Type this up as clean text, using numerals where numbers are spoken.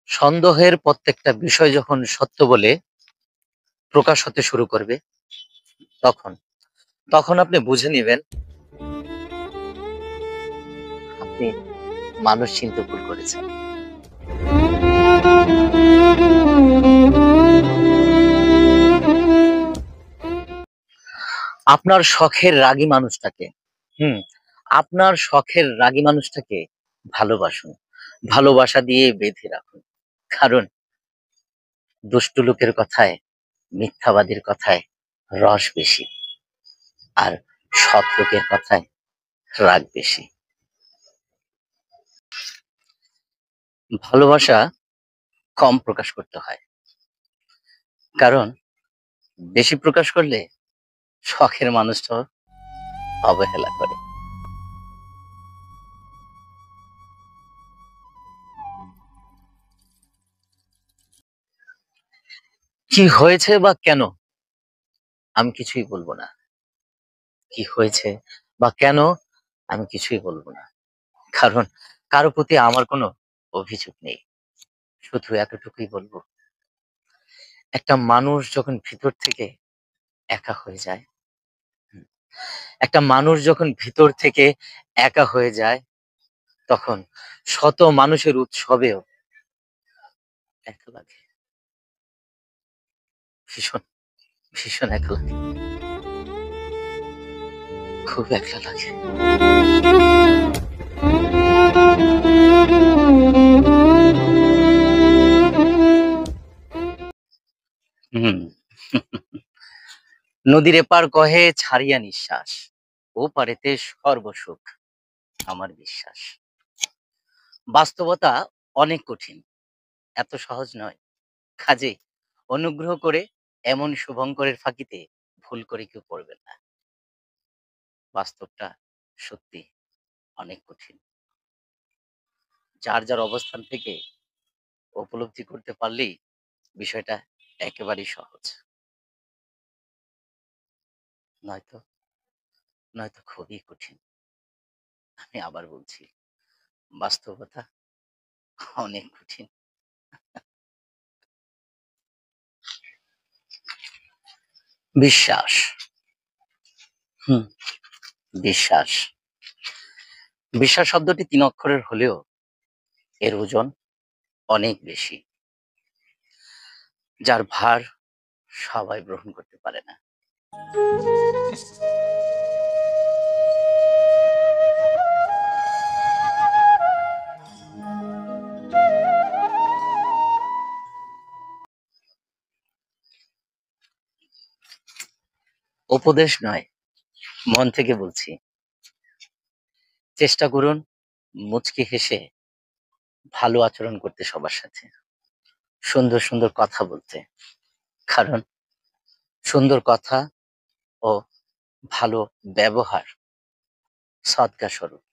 সন্দেহের প্রত্যেকটা বিষয় যখন সত্য বলে প্রকাশ হতে শুরু করবে, তখন তখন আপনি বুঝে নিবেন আপনি মানুষ চিনতে ভুল করেছেন। আপনার শখের রাগী মানুষটাকে হুম, আপনার শখের রাগী মানুষটাকে ভালোবাসুন। ভালোবাসা দিয়ে বেঁধে রাখুন। কারণ দুষ্ট লোকের কথায়, মিথ্যাবাদীর কথায় রস বেশি, আর সৎ লোকের কথায় রাগ বেশি। ভালোবাসা কম প্রকাশ করতে হয়, কারণ বেশি প্রকাশ করলে শখের মানুষটাও অবহেলা করে। কি হয়েছে বা কেন, আমি কিছুই বলবো না। কি হয়েছে বা কেন, আমি কিছুই বলবো না। কারণ কারো প্রতি আমার কোনো অভিযোগ নেই। শুধু এতটুকুই বলবো, একটা মানুষ যখন ভিতর থেকে একা হয়ে যায়, হুম, একটা মানুষ যখন ভিতর থেকে একা হয়ে যায়, তখন শত মানুষের উৎসবেও একা লাগে। ভীষণ, ভীষণ একা লাগে। খুব একা লাগে। হুম। নদীর এপার কহে ছাড়িয়া নিঃশ্বাস, ও পারেতে সর্বসুখ আমার বিশ্বাস। বাস্তবতা অনেক কঠিন, এত সহজ নয়। কাজেই অনুগ্রহ করে এমন শুভঙ্করের ফাঁকিতে ভুল করে কেউ পড়বেন না। বাস্তবটা সত্যি অনেক কঠিন। যার যার অবস্থান থেকে উপলব্ধি করতে পারলেই বিষয়টা একেবারেই সহজ। নয়তো নয়তো খুবই কঠিন। আমি আবার বলছি, বাস্তবতা অনেক কঠিন। বিশ্বাস, হুম, বিশ্বাস। বিশ্বাস শব্দটি ৩ অক্ষরের হলেও এর ওজন অনেক বেশি। যার ভার সবাই গ্রহণ করতে পারে না। উপদেশ নয়, মন থেকে বলছি। চেষ্টা করুন মুচকি হেসে ভালো আচরণ করতে সবার সাথে। সুন্দর, সুন্দর কথা বলতে। কারণ সুন্দর কথা ও ভালো ব্যবহার সদকা স্বরূপ।